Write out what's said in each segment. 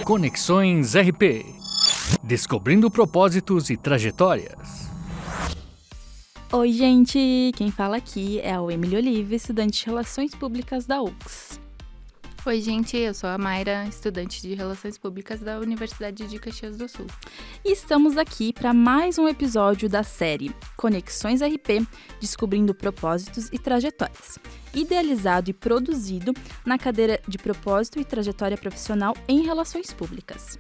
Conexões RP. Descobrindo propósitos e trajetórias. Oi, gente! Quem fala aqui é o Emily Oliva, estudante de Relações Públicas da UX. Oi, gente, eu sou a Mayra, estudante de Relações Públicas da Universidade de Caxias do Sul. E estamos aqui para mais um episódio da série Conexões RP, Descobrindo Propósitos e Trajetórias, idealizado e produzido na cadeira de Propósito e Trajetória Profissional em Relações Públicas.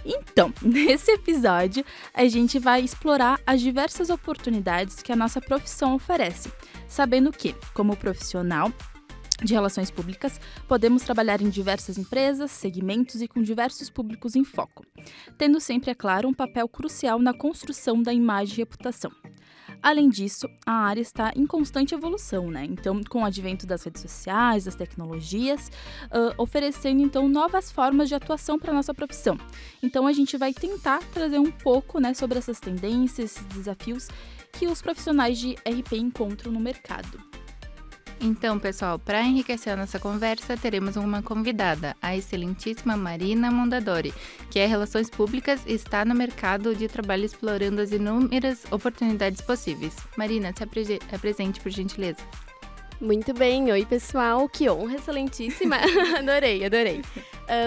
Então, nesse episódio, a gente vai explorar as diversas oportunidades que a nossa profissão oferece, sabendo que, como profissional de relações públicas, podemos trabalhar em diversas empresas, segmentos e com diversos públicos em foco, tendo sempre, é claro, um papel crucial na construção da imagem e reputação. Além disso, a área está em constante evolução, né? Então, com o advento das redes sociais, das tecnologias, oferecendo, então, novas formas de atuação para a nossa profissão. Então, a gente vai tentar trazer um pouco, né, sobre essas tendências, esses desafios que os profissionais de RP encontram no mercado. Então, pessoal, para enriquecer a nossa conversa, teremos uma convidada, a excelentíssima Marina Mondadori, que é Relações Públicas e está no mercado de trabalho explorando as inúmeras oportunidades possíveis. Marina, se apresente, por gentileza. Muito bem, oi pessoal, que honra, excelentíssima, adorei.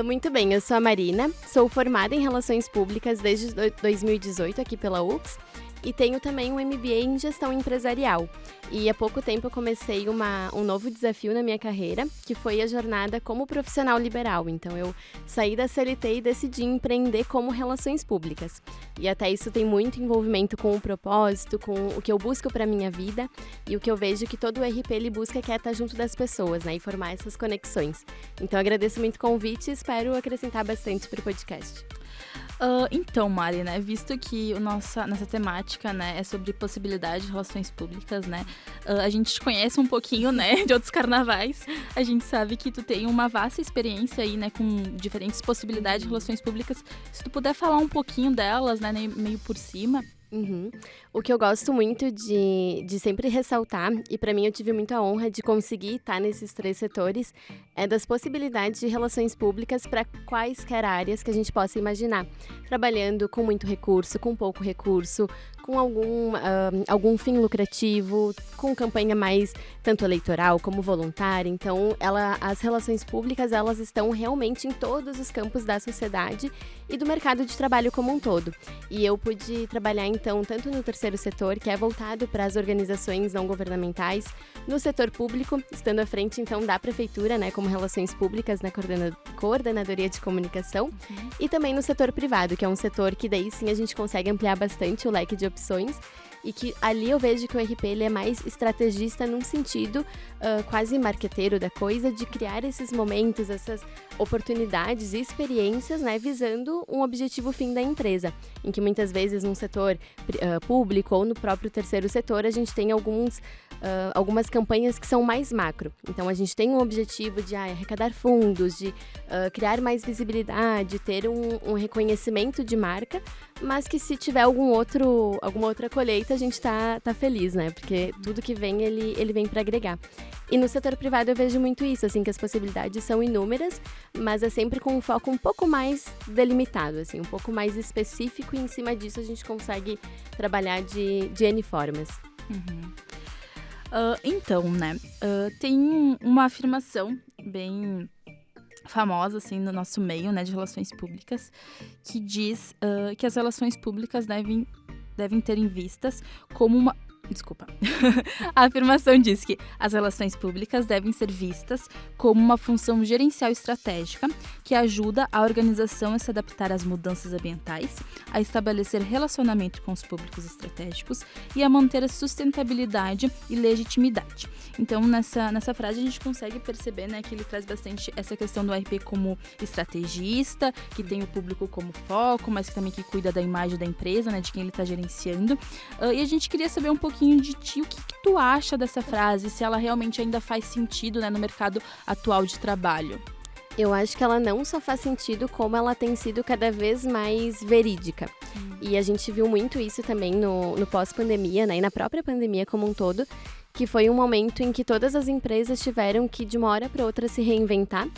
Muito bem, eu sou a Marina, sou formada em Relações Públicas desde 2018 aqui pela UX e tenho também um MBA em Gestão Empresarial. E há pouco tempo eu comecei um novo desafio na minha carreira, que foi a jornada como profissional liberal. Então eu saí da CLT e decidi empreender como Relações Públicas. E até isso tem muito envolvimento com o propósito, com o que eu busco para minha vida e o que eu vejo que todo o RP ele busca, que é estar junto das pessoas, né, e formar essas conexões. Então eu agradeço muito o convite e espero acrescentar bastante para o podcast. Então, Mari, né, visto que nossa temática, né, é sobre possibilidade de relações públicas, né, a gente te conhece um pouquinho, né, de outros carnavais, a gente sabe que tu tem uma vasta experiência aí, né, com diferentes possibilidades de relações públicas. Se tu puder falar um pouquinho delas, né, meio por cima. O que eu gosto muito de sempre ressaltar, e para mim eu tive muita honra de conseguir estar nesses 3 setores, é das possibilidades de relações públicas para quaisquer áreas que a gente possa imaginar. Trabalhando com muito recurso, com pouco recurso, com algum fim lucrativo, com campanha mais tanto eleitoral como voluntária. Então, as relações públicas, elas estão realmente em todos os campos da sociedade e do mercado de trabalho como um todo. E eu pude trabalhar, então, tanto no terceiro setor, que é voltado para as organizações não governamentais, no setor público, estando à frente, então, da prefeitura, né, como relações públicas na coordenadoria de comunicação, e também no setor privado, que é um setor que daí sim a gente consegue ampliar bastante o leque de opções, e que ali eu vejo que o RP ele é mais estrategista num sentido quase marqueteiro da coisa, de criar esses momentos, essas oportunidades e experiências, né, visando um objetivo fim da empresa, em que muitas vezes num setor público ou no próprio terceiro setor a gente tem algumas campanhas que são mais macro. Então a gente tem um objetivo de arrecadar fundos, de criar mais visibilidade, ter um reconhecimento de marca, mas que se tiver alguma outra colheita a gente tá feliz, né? Porque tudo que vem, ele vem para agregar. E no setor privado eu vejo muito isso, assim, que as possibilidades são inúmeras, mas é sempre com um foco um pouco mais delimitado, assim, um pouco mais específico, e em cima disso a gente consegue trabalhar de N formas. Então, né, tem uma afirmação bem famosa, assim, no nosso meio, né, de relações públicas, que diz que as relações públicas devem ter em vistas como uma... Desculpa. A afirmação diz que as relações públicas devem ser vistas como uma função gerencial estratégica que ajuda a organização a se adaptar às mudanças ambientais, a estabelecer relacionamento com os públicos estratégicos e a manter a sustentabilidade e legitimidade. Então, nessa frase, a gente consegue perceber, né, que ele traz bastante essa questão do RP como estrategista, que tem o público como foco, mas que também cuida da imagem da empresa, né, de quem ele está gerenciando. E a gente queria saber um pouquinho de ti, o que tu acha dessa frase, se ela realmente ainda faz sentido, né, no mercado atual de trabalho. Eu acho que ela não só faz sentido, como ela tem sido cada vez mais verídica. E a gente viu muito isso também no pós-pandemia, né, e na própria pandemia como um todo, que foi um momento em que todas as empresas tiveram que, de uma hora para outra, se reinventar.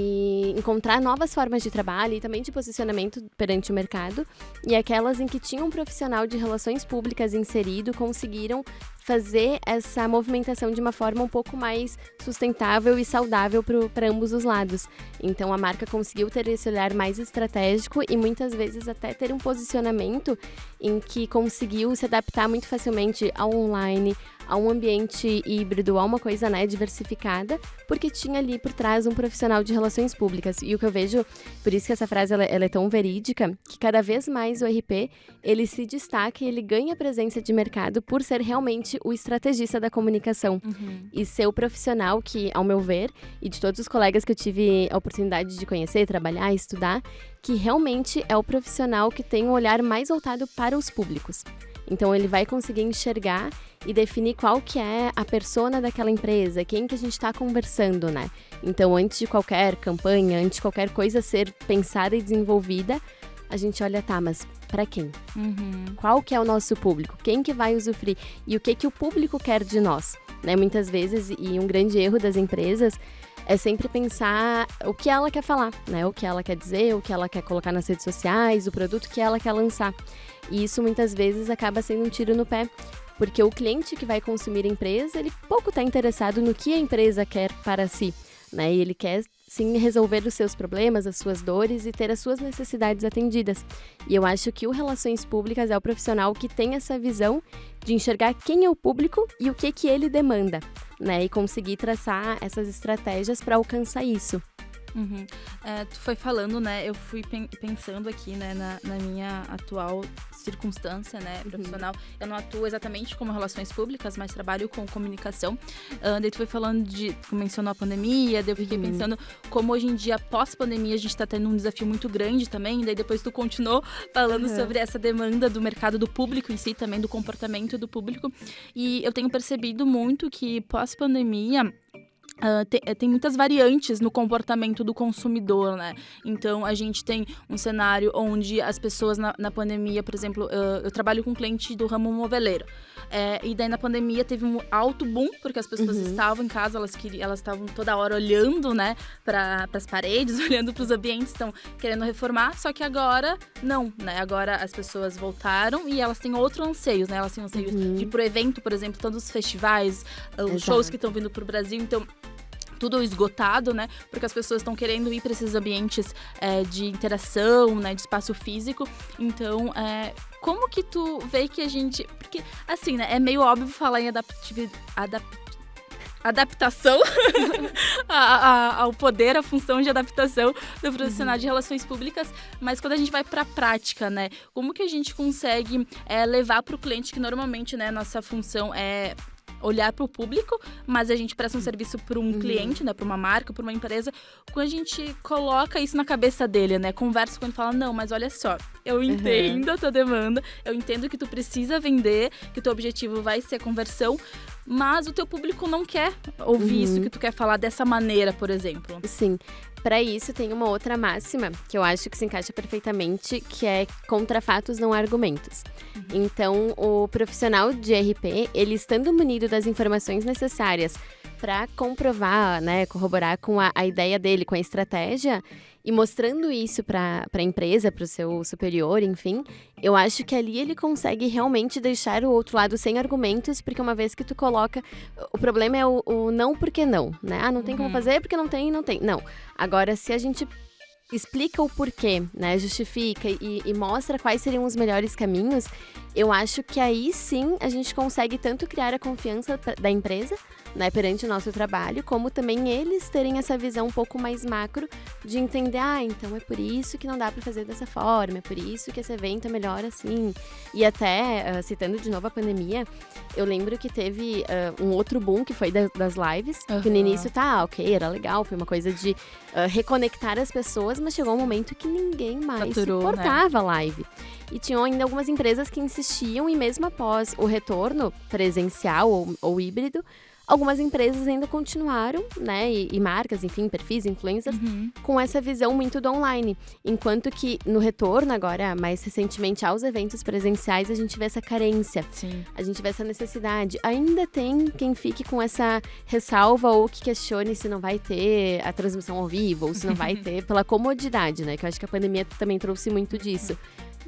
e encontrar novas formas de trabalho e também de posicionamento perante o mercado. E aquelas em que tinham um profissional de relações públicas inserido conseguiram fazer essa movimentação de uma forma um pouco mais sustentável e saudável para ambos os lados. Então, a marca conseguiu ter esse olhar mais estratégico e muitas vezes até ter um posicionamento em que conseguiu se adaptar muito facilmente ao online, a um ambiente híbrido, a uma coisa, né, diversificada, porque tinha ali por trás um profissional de relações públicas. E o que eu vejo, por isso que essa frase ela é tão verídica, que cada vez mais o RP, ele se destaca e ele ganha presença de mercado por ser realmente o estrategista da comunicação. E ser o profissional que, ao meu ver, e de todos os colegas que eu tive a oportunidade de conhecer, trabalhar, estudar, que realmente é o profissional que tem um olhar mais voltado para os públicos. Então, ele vai conseguir enxergar e definir qual que é a persona daquela empresa, quem que a gente está conversando, né? Então, antes de qualquer campanha, antes de qualquer coisa ser pensada e desenvolvida, a gente olha, tá, mas para quem? Qual que é o nosso público? Quem que vai usufruir? E o que o público quer de nós? Né? Muitas vezes, e um grande erro das empresas, é sempre pensar o que ela quer falar, né? O que ela quer dizer, o que ela quer colocar nas redes sociais, o produto que ela quer lançar. E isso muitas vezes acaba sendo um tiro no pé, porque o cliente que vai consumir a empresa, ele pouco está interessado no que a empresa quer para si, né? E ele quer sim resolver os seus problemas, as suas dores e ter as suas necessidades atendidas. E eu acho que o Relações Públicas é o profissional que tem essa visão de enxergar quem é o público e o que ele demanda, né? E conseguir traçar essas estratégias para alcançar isso. Tu foi falando, né? Eu fui pensando aqui, né, na minha atual circunstância, né, profissional. Eu não atuo exatamente como relações públicas, mas trabalho com comunicação. Daí tu foi falando tu mencionou a pandemia, daí eu fiquei pensando como hoje em dia, pós-pandemia, a gente tá tendo um desafio muito grande também. Daí depois tu continuou falando sobre essa demanda do mercado do público em si, também do comportamento do público. E eu tenho percebido muito que pós-pandemia, tem muitas variantes no comportamento do consumidor, né? Então, a gente tem um cenário onde as pessoas na pandemia, por exemplo, eu trabalho com cliente do ramo moveleiro. E daí, na pandemia, teve um alto boom, porque as pessoas estavam em casa, elas estavam toda hora olhando, né, para as paredes, olhando para os ambientes, estão querendo reformar, só que agora, não, né? Agora as pessoas voltaram e elas têm outros anseios, né? Elas têm anseios de ir pro evento, por exemplo, todos os festivais, os shows que estão vindo pro Brasil, então tudo esgotado, né? Porque as pessoas estão querendo ir para esses ambientes de interação, né? De espaço físico. Então, como que tu vê que a gente... Porque, assim, né? É meio óbvio falar em adaptação ao poder, à função de adaptação do profissional de relações públicas, mas quando a gente vai para a prática, né? Como que a gente consegue levar para o cliente, que normalmente, né? Nossa função é olhar para o público, mas a gente presta um serviço para um cliente, né, para uma marca, para uma empresa. Quando a gente coloca isso na cabeça dele, né, conversa com ele e fala, não, mas olha só, eu entendo a tua demanda, eu entendo que tu precisa vender, que o teu objetivo vai ser a conversão, mas o teu público não quer ouvir isso que tu quer falar dessa maneira, por exemplo. Sim. Para isso, tem uma outra máxima que eu acho que se encaixa perfeitamente, que é contra fatos, não argumentos. Então, o profissional de RP, ele estando munido das informações necessárias para comprovar, né, corroborar com a ideia dele, com a estratégia, e mostrando isso para a empresa, para o seu superior, enfim, eu acho que ali ele consegue realmente deixar o outro lado sem argumentos, porque uma vez que tu coloca, o problema é o não porque não, né? Ah, não tem como fazer porque não tem. Não. Agora, se a gente explica o porquê, né, justifica e mostra quais seriam os melhores caminhos, eu acho que aí sim a gente consegue tanto criar a confiança da empresa, né, perante o nosso trabalho, como também eles terem essa visão um pouco mais macro de entender, então é por isso que não dá para fazer dessa forma, é por isso que esse evento é melhor assim. E até, citando de novo a pandemia, eu lembro que teve um outro boom que foi das lives, que no início ok, era legal, foi uma coisa de reconectar as pessoas, mas chegou um momento que ninguém mais suportava, né, live. E tinham ainda algumas empresas que insistiam, e mesmo após o retorno presencial ou híbrido, algumas empresas ainda continuaram, né, e marcas, enfim, perfis, influencers, com essa visão muito do online. Enquanto que no retorno agora, mais recentemente, aos eventos presenciais, a gente vê essa carência. Sim. A gente vê essa necessidade. Ainda tem quem fique com essa ressalva ou que questione se não vai ter a transmissão ao vivo, ou se não vai ter pela comodidade, né? Que eu acho que a pandemia também trouxe muito disso.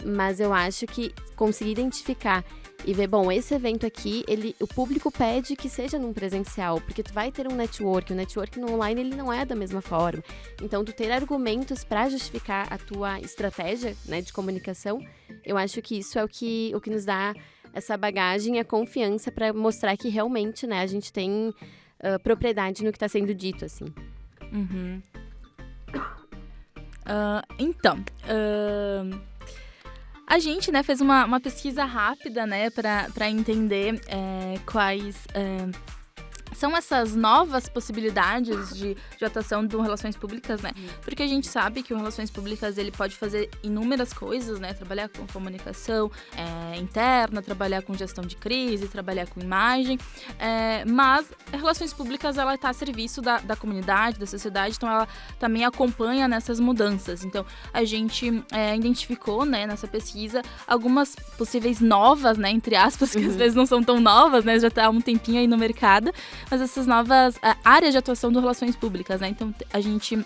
Mas eu acho que conseguir identificar e ver, bom, esse evento aqui, o público pede que seja num presencial, porque tu vai ter um network. O network no online, ele não é da mesma forma. Então, tu ter argumentos para justificar a tua estratégia, né, de comunicação, eu acho que isso é o que nos dá essa bagagem, a confiança para mostrar que realmente, né, a gente tem propriedade no que está sendo dito, assim. A gente, né, fez uma pesquisa rápida, né, para entender quais são essas novas possibilidades de atuação do Relações Públicas, né? Porque a gente sabe que o Relações Públicas, ele pode fazer inúmeras coisas, né? Trabalhar com comunicação interna, trabalhar com gestão de crise, trabalhar com imagem, mas Relações Públicas, ela está a serviço da comunidade, da sociedade, então ela também acompanha nessas mudanças. Então, a gente identificou, né, nessa pesquisa, algumas possíveis novas, né, entre aspas, que às vezes não são tão novas, né? Já está há um tempinho aí no mercado, mas essas novas áreas de atuação do Relações Públicas, né? Então, a gente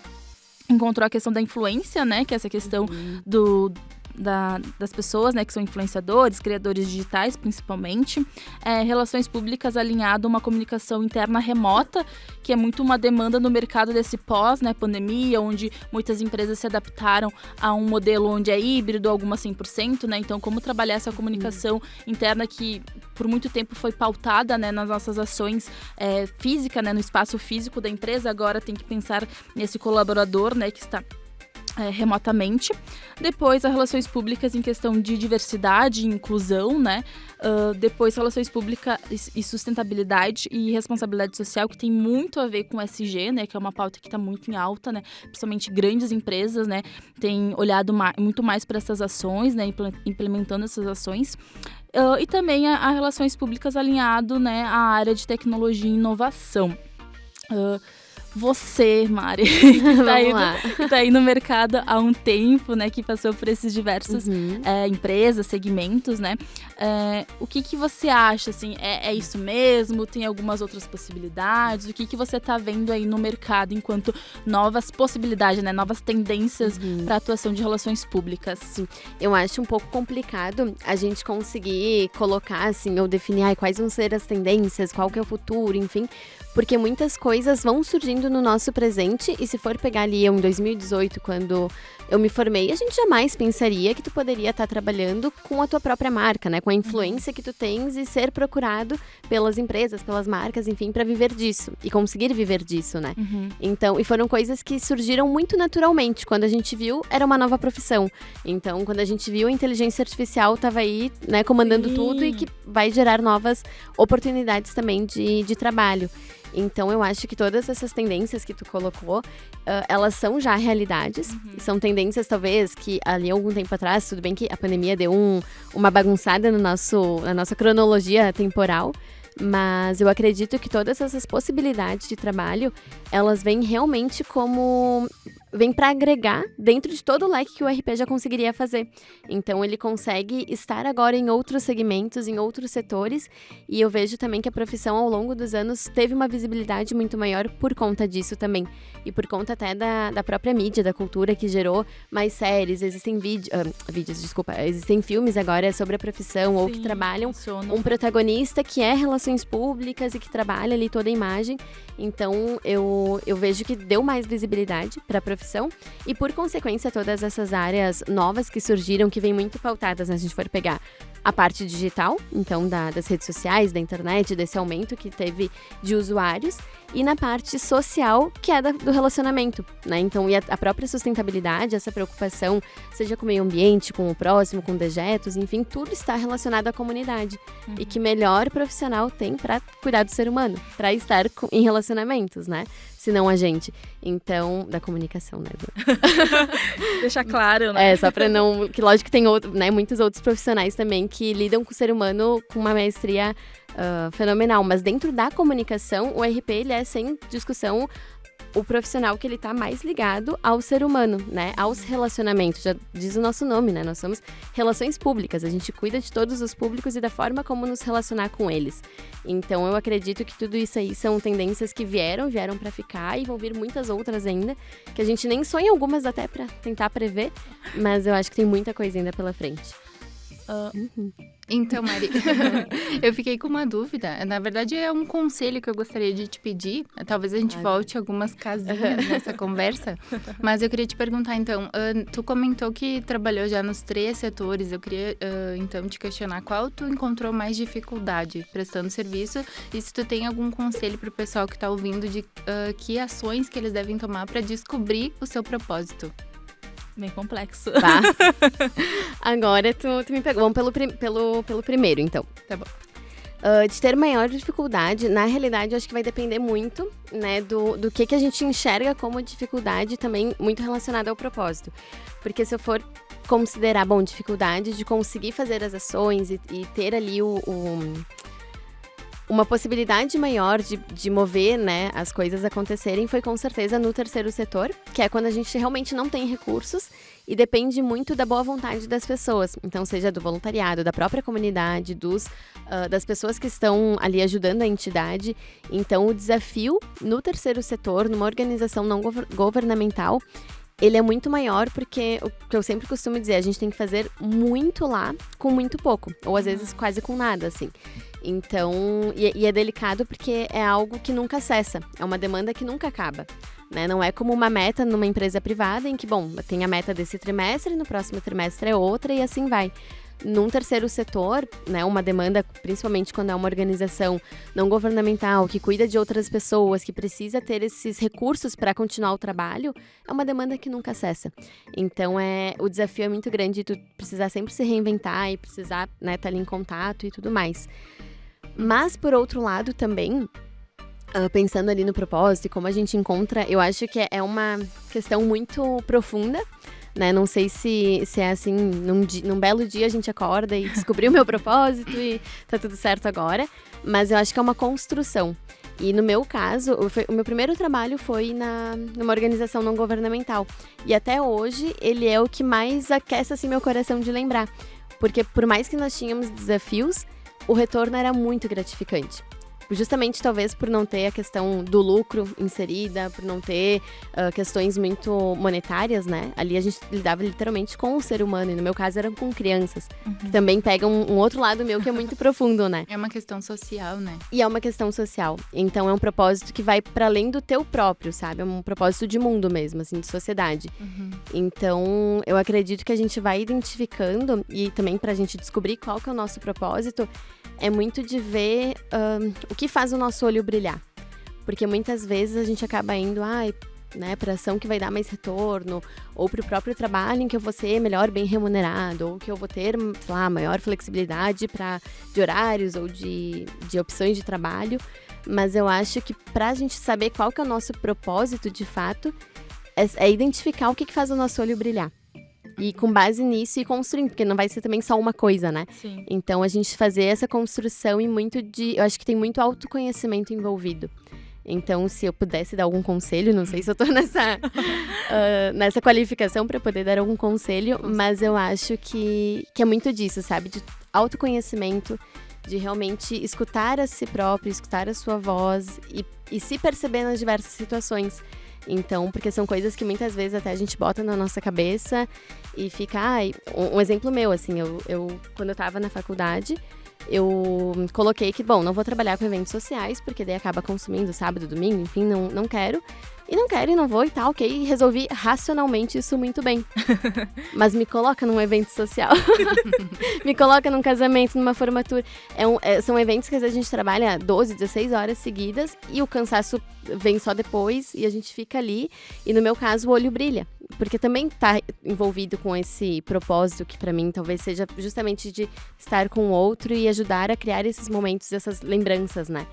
encontrou a questão da influência, né? Que é essa questão das pessoas, né, que são influenciadores, criadores digitais, principalmente. Relações públicas alinhado a uma comunicação interna remota, que é muito uma demanda no mercado desse pós, né, pandemia, onde muitas empresas se adaptaram a um modelo onde é híbrido, algumas 100%, né? Então, como trabalhar essa comunicação interna que por muito tempo foi pautada, né, nas nossas ações físicas, né, no espaço físico da empresa, agora tem que pensar nesse colaborador, né, que está remotamente. Depois, as relações públicas em questão de diversidade e inclusão, né? Depois, relações públicas e sustentabilidade e responsabilidade social, que tem muito a ver com SG, né? Que é uma pauta que está muito em alta, né? Principalmente grandes empresas, né? Têm olhado muito mais para essas ações, né? Implementando essas ações. E também a relações públicas alinhado, né, à área de tecnologia e inovação. Você, Mari, que tá aí no mercado há um tempo, né, que passou por esses diversos empresas, segmentos, né, o que você acha, assim, é isso mesmo? Tem algumas outras possibilidades? O que você tá vendo aí no mercado enquanto novas possibilidades, né, novas tendências para atuação de relações públicas? Sim. Eu acho um pouco complicado a gente conseguir colocar, assim, ou definir quais vão ser as tendências, qual que é o futuro, enfim, porque muitas coisas vão surgindo no nosso presente, e se for pegar ali em 2018, quando eu me formei, a gente jamais pensaria que tu poderia estar trabalhando com a tua própria marca, né? Com a influência que tu tens e ser procurado pelas empresas, pelas marcas, enfim, para viver disso e conseguir viver disso, né? Então, e foram coisas que surgiram muito naturalmente. Quando a gente viu, era uma nova profissão. Então, quando a gente viu, a inteligência artificial estava aí, né, comandando tudo, e que vai gerar novas oportunidades também de trabalho. Então, eu acho que todas essas tendências que tu colocou, elas são já realidades. São tendências, talvez, que ali algum tempo atrás, tudo bem que a pandemia deu uma bagunçada na nossa cronologia temporal, mas eu acredito que todas essas possibilidades de trabalho, elas vêm realmente vem para agregar dentro de todo o leque que o RP já conseguiria fazer. Então, ele consegue estar agora em outros segmentos, em outros setores, e eu vejo também que a profissão, ao longo dos anos, teve uma visibilidade muito maior por conta disso também. E por conta até da própria mídia, da cultura, que gerou mais séries, existem existem filmes agora sobre a profissão, ou que trabalham um protagonista que é relações públicas e que trabalha ali toda a imagem. Então, eu vejo que deu mais visibilidade para a profissão, e por consequência todas essas áreas novas que surgiram, que vêm muito pautadas, né? Se a gente for pegar a parte digital, então das redes sociais, da internet, desse aumento que teve de usuários, e na parte social, que é do relacionamento, né? Então, e a própria sustentabilidade, essa preocupação, seja com o meio ambiente, com o próximo, com dejetos, enfim, tudo está relacionado à comunidade. E que melhor profissional tem para cuidar do ser humano, para estar em relacionamentos, né? Se não a gente. Então, da comunicação. comunicação, né? Deixar claro, né? Só pra não... Que lógico que tem muitos outros profissionais também que lidam com o ser humano com uma maestria fenomenal. Mas dentro da comunicação, o RP, ele é, sem discussão, o profissional que ele tá mais ligado ao ser humano, né? Aos relacionamentos. Já diz o nosso nome, né? Nós somos relações públicas. A gente cuida de todos os públicos e da forma como nos relacionar com eles. Então, eu acredito que tudo isso aí são tendências que vieram pra ficar e vão vir muitas outras ainda, que a gente nem sonha, algumas até pra tentar prever, mas eu acho que tem muita coisa ainda pela frente. Então, Mari, eu fiquei com uma dúvida. Na verdade, é um conselho que eu gostaria de te pedir. Talvez a gente volte algumas casinhas nessa conversa. Mas eu queria te perguntar, então, tu comentou que trabalhou já nos 3 setores. Eu queria, então, te questionar qual tu encontrou mais dificuldade prestando serviço e se tu tem algum conselho para o pessoal que está ouvindo de que ações que eles devem tomar para descobrir o seu propósito. Bem complexo. Tá. Agora tu me pegou. Vamos pelo primeiro, então. Tá bom. De ter maior dificuldade, na realidade, eu acho que vai depender muito, né, do que a gente enxerga como dificuldade, também muito relacionado ao propósito. Porque se eu for considerar, dificuldade de conseguir fazer as ações e ter ali uma possibilidade maior de mover, né, as coisas acontecerem, foi com certeza no terceiro setor, que é quando a gente realmente não tem recursos e depende muito da boa vontade das pessoas. Então, seja do voluntariado, da própria comunidade, das pessoas que estão ali ajudando a entidade. Então, o desafio no terceiro setor, numa organização não governamental, ele é muito maior porque, o que eu sempre costumo dizer, a gente tem que fazer muito lá com muito pouco, ou às vezes quase com nada, assim. Então, e é delicado porque é algo que nunca cessa, é uma demanda que nunca acaba, né? Não é como uma meta numa empresa privada em que, tem a meta desse trimestre, no próximo trimestre é outra e assim vai. Num terceiro setor, né, uma demanda, principalmente quando é uma organização não governamental, que cuida de outras pessoas, que precisa ter esses recursos para continuar o trabalho, é uma demanda que nunca cessa. Então, o desafio é muito grande, tu precisar sempre se reinventar e precisar, né, estar ali em contato e tudo mais. Mas, por outro lado, também, pensando ali no propósito e como a gente encontra, eu acho que é uma questão muito profunda, né? Não sei se é assim, num belo dia a gente acorda e descobriu o meu propósito e tá tudo certo agora, mas eu acho que é uma construção. E no meu caso, o meu primeiro trabalho foi numa organização não governamental. E até hoje, ele é o que mais aquece assim, meu coração de lembrar. Porque por mais que nós tínhamos desafios, o retorno era muito gratificante. Justamente, talvez, por não ter a questão do lucro inserida, por não ter questões muito monetárias, né? Ali a gente lidava literalmente com o ser humano, e no meu caso eram com crianças, que também pegam um outro lado meu que é muito profundo, né? É uma questão social, né? E é uma questão social. Então, é um propósito que vai para além do teu próprio, sabe? É um propósito de mundo mesmo, assim, de sociedade. Então, eu acredito que a gente vai identificando, e também pra gente descobrir qual que é o nosso propósito, é muito de ver o que faz o nosso olho brilhar. Porque muitas vezes a gente acaba indo, né, para ação que vai dar mais retorno, ou para o próprio trabalho em que eu vou ser melhor bem remunerado, ou que eu vou ter, sei lá, maior flexibilidade de horários ou de opções de trabalho. Mas eu acho que para a gente saber qual que é o nosso propósito de fato, é identificar o que faz o nosso olho brilhar. E com base nisso ir construindo, porque não vai ser também só uma coisa, né? Sim. Então, a gente fazer essa construção e eu acho que tem muito autoconhecimento envolvido. Então, se eu pudesse dar algum conselho, não sei se eu tô nessa qualificação para poder dar algum conselho, mas eu acho que é muito disso, sabe? De autoconhecimento, de realmente escutar a si próprio, escutar a sua voz e se perceber nas diversas situações. Então, porque são coisas que muitas vezes até a gente bota na nossa cabeça e fica... um exemplo meu, assim, eu quando eu tava na faculdade, eu coloquei que, não vou trabalhar com eventos sociais, porque daí acaba consumindo sábado, domingo, enfim, não quero. E não quero, e não vou e tal, ok. E resolvi racionalmente isso muito bem. Mas me coloca num evento social. Me coloca num casamento, numa formatura. São eventos que às vezes a gente trabalha 12, 16 horas seguidas e o cansaço vem só depois e a gente fica ali. E no meu caso, o olho brilha. Porque também tá envolvido com esse propósito que pra mim talvez seja justamente de estar com o outro e ajudar a criar esses momentos, essas lembranças, né?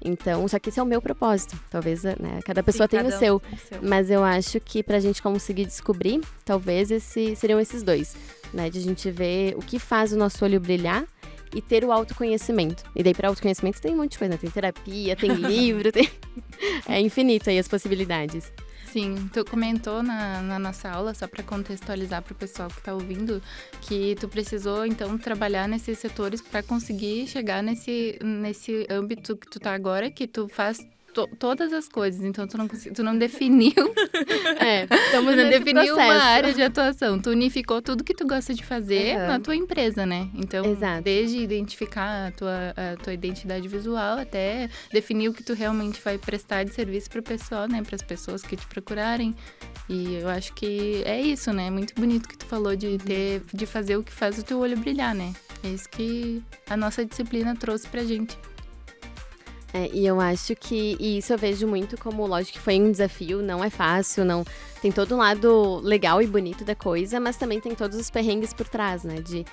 Então, só que esse é o meu propósito. Talvez, né, cada pessoa tenha o cada um seu. tem o seu. Mas eu acho que pra gente conseguir descobrir, talvez seriam esses dois, né? De a gente ver o que faz o nosso olho brilhar e ter o autoconhecimento. E daí pra autoconhecimento tem um monte de coisa, né? Tem terapia, tem livro, é infinito aí as possibilidades. Sim, tu comentou na nossa aula, só para contextualizar para o pessoal que está ouvindo, que tu precisou, então, trabalhar nesses setores para conseguir chegar nesse âmbito que tu tá agora, que tu faz todas as coisas. Então, tu não definiu... Estamos tu não nesse definiu processo. uma área de atuação. Tu unificou tudo que tu gosta de fazer Uhum. na tua empresa, né? Então, Exato. desde identificar a tua identidade visual até definir o que tu realmente vai prestar de serviço pro pessoal, né? Para as pessoas que te procurarem. E eu acho que é isso, né? Muito bonito que tu falou de fazer o que faz o teu olho brilhar, né? É isso que a nossa disciplina trouxe pra gente. E eu acho que e isso eu vejo muito como, lógico que foi um desafio, não é fácil, não tem todo um lado legal e bonito da coisa, mas também tem todos os perrengues por trás, né? De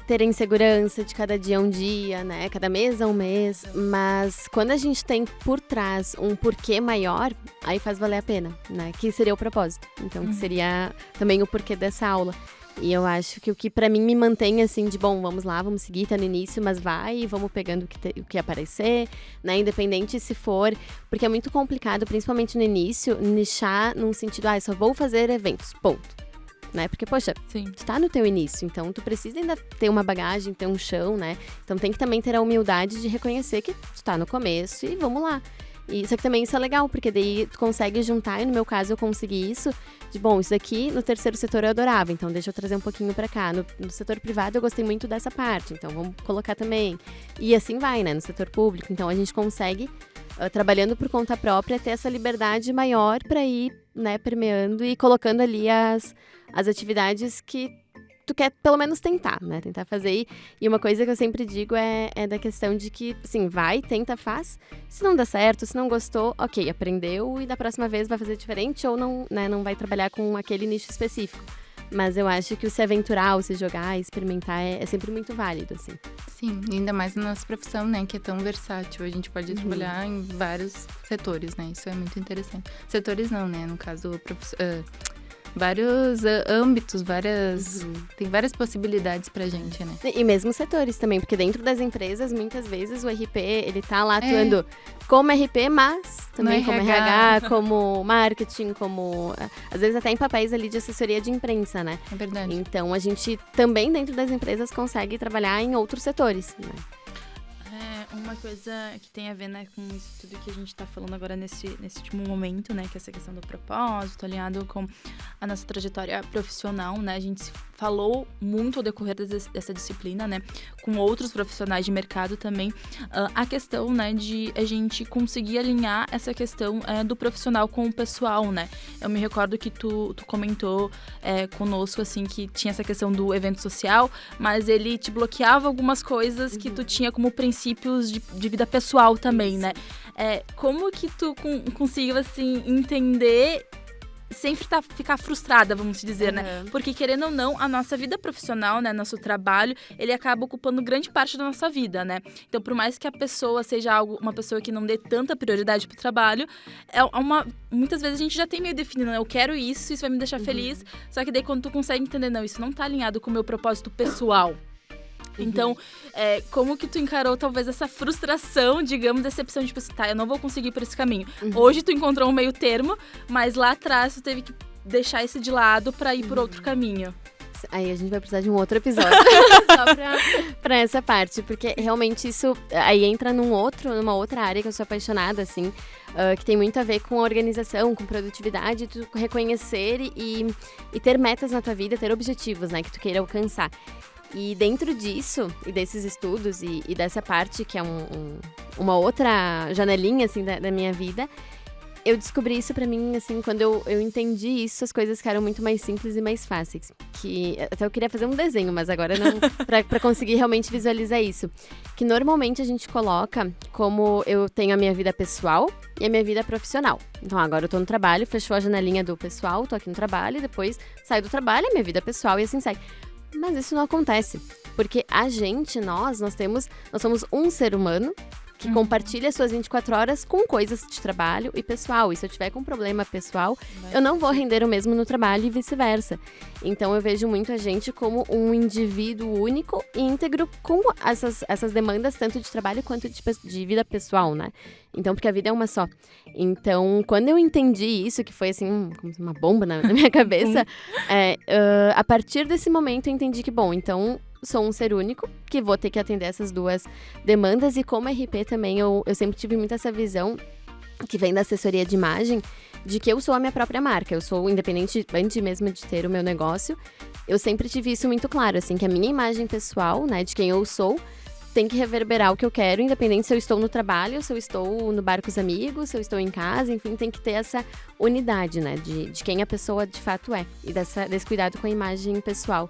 ter a insegurança de cada dia é um dia, né? Cada mês é um mês, mas quando a gente tem por trás um porquê maior, aí faz valer a pena, né? Que seria o propósito. Então, que seria também o porquê dessa aula. E eu acho que o que pra mim me mantém assim de, bom, vamos lá, vamos seguir, tá no início, mas vai e vamos pegando o que aparecer, né, independente se for, porque é muito complicado, principalmente no início, nichar num sentido, só vou fazer eventos, ponto, né, porque, poxa, Sim. tu tá no teu início, então tu precisa ainda ter uma bagagem, ter um chão, né, então tem que também ter a humildade de reconhecer que tu tá no começo e vamos lá. E só que também isso é legal, porque daí tu consegue juntar, e no meu caso eu consegui isso, de bom, isso daqui no terceiro setor eu adorava, então deixa eu trazer um pouquinho pra cá. No setor privado eu gostei muito dessa parte, então vamos colocar também. E assim vai, né, no setor público. Então a gente consegue, trabalhando por conta própria, ter essa liberdade maior pra ir, né, permeando e colocando ali as atividades que tu quer pelo menos tentar, né? Tentar fazer. E uma coisa que eu sempre digo é da questão de que, assim, vai, tenta, faz. Se não dá certo, se não gostou, ok, aprendeu e da próxima vez vai fazer diferente ou não, né, não vai trabalhar com aquele nicho específico. Mas eu acho que o se aventurar, o se jogar, experimentar é sempre muito válido, assim. Sim, ainda mais na nossa profissão, né, que é tão versátil. A gente pode trabalhar em vários setores, né? Isso é muito interessante. Setores não, né? No caso, vários âmbitos, tem várias possibilidades pra gente, né? E mesmo setores também, porque dentro das empresas, muitas vezes, o RP, ele tá lá atuando como RP, mas também No como RH. RH, como marketing, como... Às vezes até em papéis ali de assessoria de imprensa, né? É verdade. Então, a gente também, dentro das empresas, consegue trabalhar em outros setores, né? Uma coisa que tem a ver, né, com isso tudo que a gente tá falando agora nesse último momento, né, que é essa questão do propósito, alinhado com a nossa trajetória profissional, né, a gente falou muito ao decorrer dessa disciplina, né, com outros profissionais de mercado também, a questão, né, de a gente conseguir alinhar essa questão do profissional com o pessoal, né. Eu me recordo que tu comentou conosco, assim, que tinha essa questão do evento social, mas ele te bloqueava algumas coisas que tu tinha como princípios de vida pessoal também, né? Como que tu conseguiu, assim, entender sem ficar frustrada, vamos dizer, né? Porque, querendo ou não, a nossa vida profissional, né, nosso trabalho, ele acaba ocupando grande parte da nossa vida, né? Então, por mais que a pessoa seja uma pessoa que não dê tanta prioridade pro trabalho, muitas vezes a gente já tem meio definido, né? Eu quero isso vai me deixar feliz, só que daí quando tu consegue entender, não, isso não tá alinhado com o meu propósito pessoal. Então, como que tu encarou talvez essa frustração, digamos, decepção de tipo, eu não vou conseguir ir por esse caminho. Hoje tu encontrou um meio termo, mas lá atrás tu teve que deixar esse de lado pra ir por outro caminho. Aí a gente vai precisar de um outro episódio só pra essa parte, porque realmente isso aí entra numa outra área que eu sou apaixonada, assim, que tem muito a ver com a organização, com produtividade, tu reconhecer e ter metas na tua vida, ter objetivos, né, que tu queira alcançar. E dentro disso, e desses estudos, e dessa parte que é uma outra janelinha, assim, da minha vida, eu descobri isso pra mim, assim, quando eu entendi isso, as coisas ficaram muito mais simples e mais fáceis. Que até eu queria fazer um desenho, mas agora não, pra conseguir realmente visualizar isso. Que normalmente a gente coloca como eu tenho a minha vida pessoal e a minha vida profissional. Então agora eu tô no trabalho, fechou a janelinha do pessoal, tô aqui no trabalho, e depois saio do trabalho, é minha vida pessoal, e assim sai. Mas isso não acontece, porque nós somos um ser humano que compartilhe as suas 24 horas com coisas de trabalho e pessoal. E se eu tiver com um problema pessoal, eu não vou render o mesmo no trabalho e vice-versa. Então eu vejo muito a gente como um indivíduo único e íntegro com essas demandas, tanto de trabalho quanto de vida pessoal, né? Então, porque a vida é uma só. Então, quando eu entendi isso, que foi assim, como uma bomba na minha cabeça, a partir desse momento eu entendi que, bom, então sou um ser único, que vou ter que atender essas duas demandas. E como RP também, eu sempre tive muito essa visão, que vem da assessoria de imagem, de que eu sou a minha própria marca. Eu sou independente, antes mesmo de ter o meu negócio, eu sempre tive isso muito claro, assim, que a minha imagem pessoal, né, de quem eu sou, tem que reverberar o que eu quero, independente se eu estou no trabalho, se eu estou no bar com os amigos, se eu estou em casa, enfim, tem que ter essa unidade, né, de quem a pessoa de fato é, e desse cuidado com a imagem pessoal.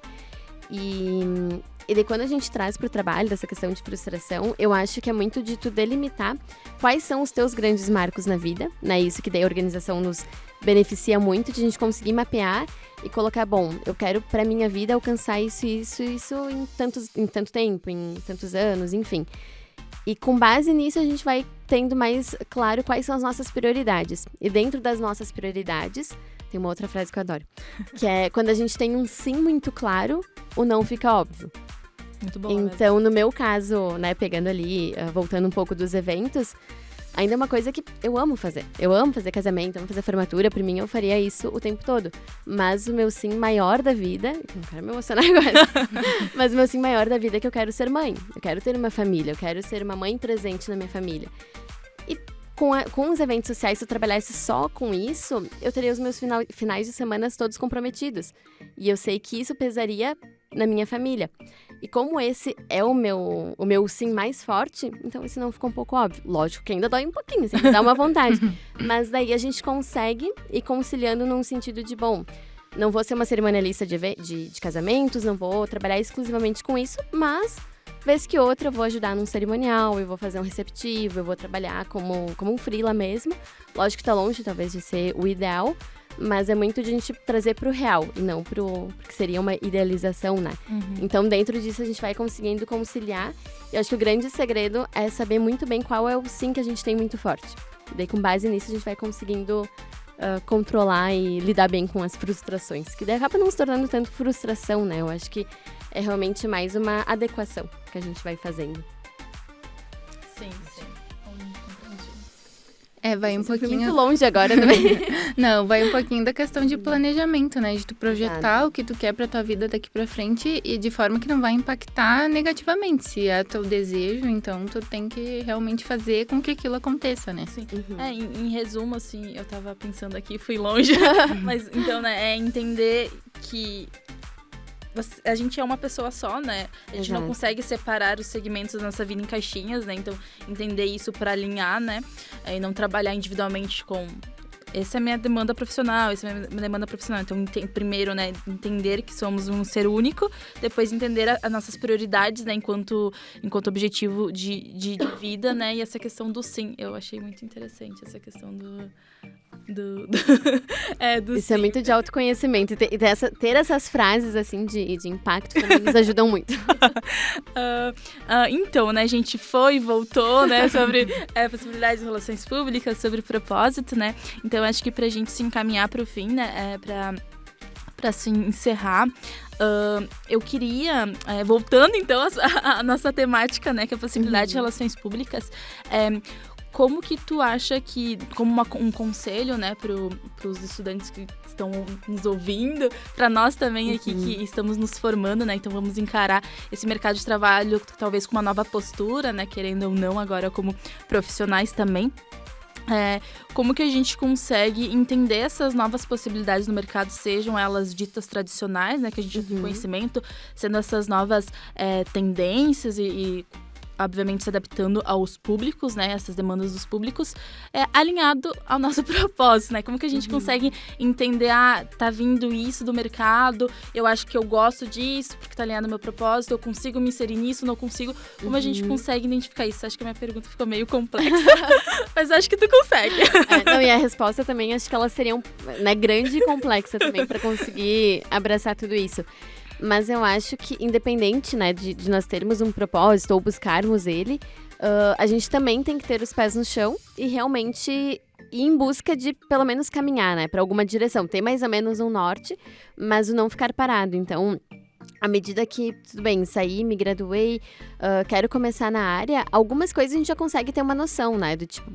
E daí quando a gente traz para o trabalho dessa questão de frustração, eu acho que é muito de tu delimitar quais são os teus grandes marcos na vida, né? Isso que daí a organização nos beneficia muito, de a gente conseguir mapear e colocar, bom, eu quero para minha vida alcançar isso em tanto tempo, em tantos anos, enfim. E com base nisso a gente vai tendo mais claro quais são as nossas prioridades. E dentro das nossas prioridades, tem uma outra frase que eu adoro, que é quando a gente tem um sim muito claro, o não fica óbvio. Muito bom. Então, mesmo. no meu caso, né, pegando ali, voltando um pouco dos eventos, ainda é uma coisa que eu amo fazer. Eu amo fazer casamento, amo fazer formatura, por mim eu faria isso o tempo todo. Mas o meu sim maior da vida, não quero me emocionar agora, mas o meu sim maior da vida é que eu quero ser mãe. Eu quero ter uma família, eu quero ser uma mãe presente na minha família. E com os eventos sociais, se eu trabalhasse só com isso, eu teria os meus finais de semana todos comprometidos. E eu sei que isso pesaria na minha família. E como esse é o meu sim mais forte, então esse não ficou um pouco óbvio. Lógico que ainda dói um pouquinho, assim, dá uma vontade. Mas daí a gente consegue ir conciliando num sentido de, bom, não vou ser uma cerimonialista de casamentos, não vou trabalhar exclusivamente com isso, mas vez que outra eu vou ajudar num cerimonial, eu vou fazer um receptivo, eu vou trabalhar como um freela mesmo. Lógico que tá longe, talvez, de ser o ideal, mas é muito de a gente trazer pro real e não porque seria uma idealização, né? Então, dentro disso, a gente vai conseguindo conciliar. E eu acho que o grande segredo é saber muito bem qual é o sim que a gente tem muito forte. E daí, com base nisso, a gente vai conseguindo controlar e lidar bem com as frustrações. Que daí acaba não se tornando tanto frustração, né? Eu acho que é realmente mais uma adequação que a gente vai fazendo. Sim. Vai um Fui pouquinho... muito longe agora também. Não, vai um pouquinho da questão de planejamento, né? De tu projetar Exato. o que tu quer pra tua vida daqui pra frente e de forma que não vai impactar negativamente. Se é teu desejo, então tu tem que realmente fazer com que aquilo aconteça, né? Sim. Uhum. Em resumo, assim, eu tava pensando aqui, fui longe. Mas, então, né, é entender que a gente é uma pessoa só, né? A gente não Exato. consegue separar os segmentos da nossa vida em caixinhas, né? Então, entender isso pra alinhar, né? E não trabalhar individualmente com... Essa é a minha demanda profissional, essa é a minha demanda profissional. Então, primeiro, né, entender que somos um ser único, depois entender as nossas prioridades, né, enquanto objetivo de vida, né, e essa questão do sim. Eu achei muito interessante essa questão do Isso sim. é muito de autoconhecimento. E ter essas frases, assim, de impacto também nos ajudam muito. Então, né, a gente foi e voltou, né, sobre possibilidades de relações públicas, sobre propósito, né. Então, acho que pra gente se encaminhar pro fim, né, pra se encerrar, eu queria, voltando então à nossa temática, né, que é a possibilidade de relações públicas, como que tu acha que, como um conselho, né, pros estudantes que estão nos ouvindo, para nós também aqui que estamos nos formando, né, então vamos encarar esse mercado de trabalho talvez com uma nova postura, né, querendo ou não agora como profissionais também. Como que a gente consegue entender essas novas possibilidades no mercado, sejam elas ditas tradicionais, né, que a gente tem conhecimento, sendo essas novas tendências e obviamente se adaptando aos públicos, né, essas demandas dos públicos, alinhado ao nosso propósito, né, como que a gente consegue entender, tá vindo isso do mercado, eu acho que eu gosto disso, porque tá alinhado ao meu propósito, eu consigo me inserir nisso, não consigo, como a gente consegue identificar isso? Acho que a minha pergunta ficou meio complexa, mas acho que tu consegue. E a resposta também, acho que ela seria né, grande e complexa também para conseguir abraçar tudo isso. Mas eu acho que, independente, né, de nós termos um propósito ou buscarmos ele, a gente também tem que ter os pés no chão e realmente ir em busca de, pelo menos, caminhar, né? Para alguma direção. Ter mais ou menos um norte, mas o não ficar parado. Então, à medida que, tudo bem, saí, me graduei, quero começar na área, algumas coisas a gente já consegue ter uma noção, né? Do tipo,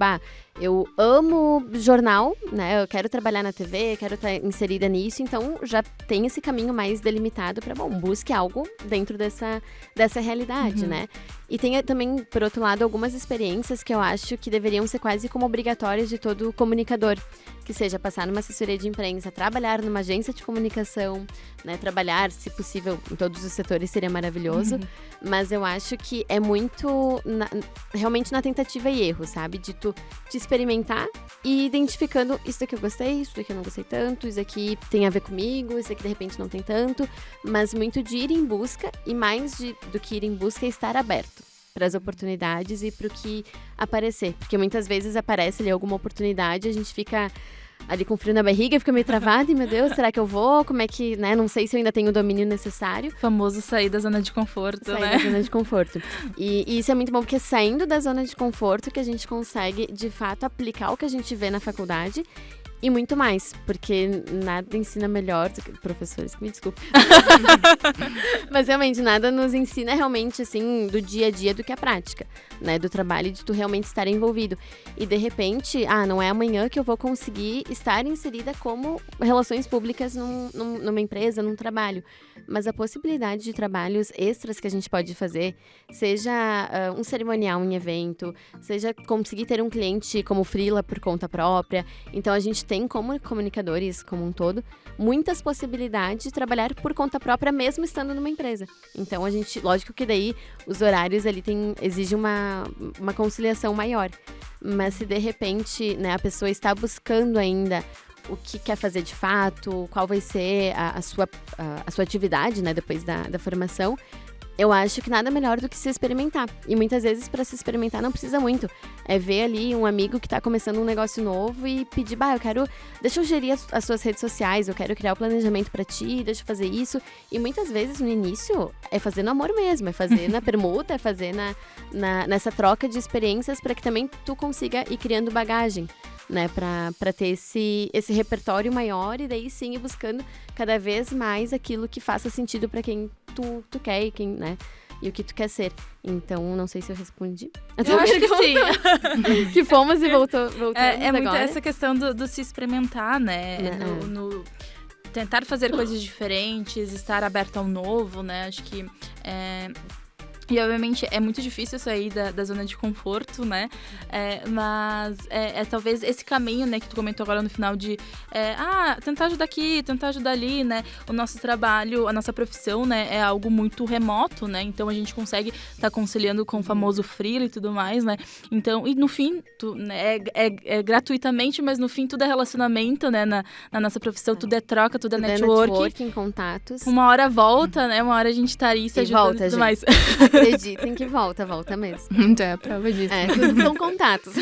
eu amo jornal, né? Eu quero trabalhar na TV, quero estar inserida nisso, então já tem esse caminho mais delimitado para, busque algo dentro dessa realidade, né? E tem também, por outro lado, algumas experiências que eu acho que deveriam ser quase como obrigatórias de todo comunicador, que seja passar numa assessoria de imprensa, trabalhar numa agência de comunicação, né? Trabalhar, se possível, em todos os setores seria maravilhoso, mas eu acho que é muito realmente na tentativa e erro, sabe? De tu te experimentar e identificando isso daqui eu gostei, isso daqui eu não gostei tanto, isso aqui tem a ver comigo, isso aqui de repente não tem tanto, mas muito de ir em busca e mais do que ir em busca é estar aberto para as oportunidades e para o que aparecer, porque muitas vezes aparece ali alguma oportunidade, a gente fica ali com frio na barriga, fica meio travada e, meu Deus, será que eu vou? Como é que, né? Não sei se eu ainda tenho o domínio necessário. O famoso sair da zona de conforto, sair né? da zona de conforto. E isso é muito bom, porque saindo da zona de conforto que a gente consegue, de fato, aplicar o que a gente vê na faculdade e muito mais, porque nada ensina melhor do que professores, me desculpe. Mas realmente, nada nos ensina realmente, assim, do dia a dia do que a prática, né? Do trabalho, de tu realmente estar envolvido. E, de repente, não é amanhã que eu vou conseguir estar inserida como relações públicas numa empresa, num trabalho. Mas a possibilidade de trabalhos extras que a gente pode fazer, seja um cerimonial em evento, seja conseguir ter um cliente como freela por conta própria. Então, a gente tem, como comunicadores como um todo, muitas possibilidades de trabalhar por conta própria, mesmo estando numa empresa. Então, a gente, lógico que daí os horários ali exigem uma conciliação maior. Mas se de repente, né, a pessoa está buscando ainda o que quer fazer de fato, qual vai ser a sua atividade, né, depois da formação, eu acho que nada melhor do que se experimentar. E muitas vezes, para se experimentar, não precisa muito. É ver ali um amigo que está começando um negócio novo e pedir, deixa eu gerir as suas redes sociais, eu quero criar o planejamento para ti, deixa eu fazer isso. E muitas vezes, no início, é fazer no amor mesmo, é fazer na permuta, é fazer nessa troca de experiências para que também tu consiga ir criando bagagem, né, para ter esse repertório maior e daí sim ir buscando cada vez mais aquilo que faça sentido para quem tu quer e quem, né, e o que tu quer ser. Então, não sei se eu respondi. Eu acho que sim. Que fomos e voltamos É muito agora. essa questão do se experimentar, né? No tentar fazer coisas diferentes, estar aberto ao novo, né? Acho que e, obviamente, é muito difícil sair da zona de conforto, né? Mas talvez esse caminho, né, que tu comentou agora no final de tentar ajudar aqui, tentar ajudar ali, né? O nosso trabalho, a nossa profissão, né, é algo muito remoto, né? Então, a gente consegue estar conciliando com o famoso freela e tudo mais, né? Então, e no fim, né, é gratuitamente, mas no fim tudo é relacionamento, né? Na nossa profissão, tudo é troca, tudo é networking. Contatos. Uma hora volta, né? Uma hora a gente tá aí se ajudando e tudo mais. Acreditem que volta mesmo. Então é a prova disso. Tudo são contatos.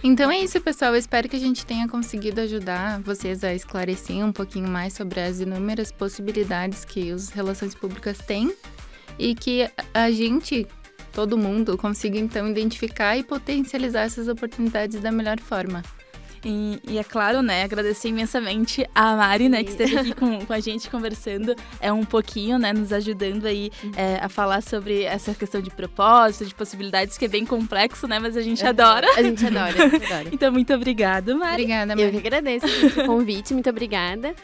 Então é isso, pessoal. Eu espero que a gente tenha conseguido ajudar vocês a esclarecer um pouquinho mais sobre as inúmeras possibilidades que as relações públicas têm e que a gente, todo mundo, consiga então identificar e potencializar essas oportunidades da melhor forma. E é claro, né, agradecer imensamente a Mari, né, que esteve aqui com a gente conversando um pouquinho, né, nos ajudando aí a falar sobre essa questão de propósito, de possibilidades, que é bem complexo, né, mas a gente adora. A gente adora. Então, muito obrigada, Mari. Obrigada, Mari. Eu que agradeço o convite, muito obrigada.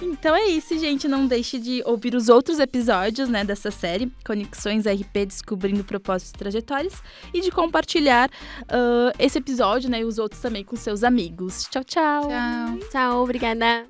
Então é isso, gente, não deixe de ouvir os outros episódios, né, dessa série, Conexões RP Descobrindo Propósitos e Trajetórias, e de compartilhar esse episódio, né, e os outros também com seus amigos. Tchau, tchau. Tchau. Tchau, obrigada.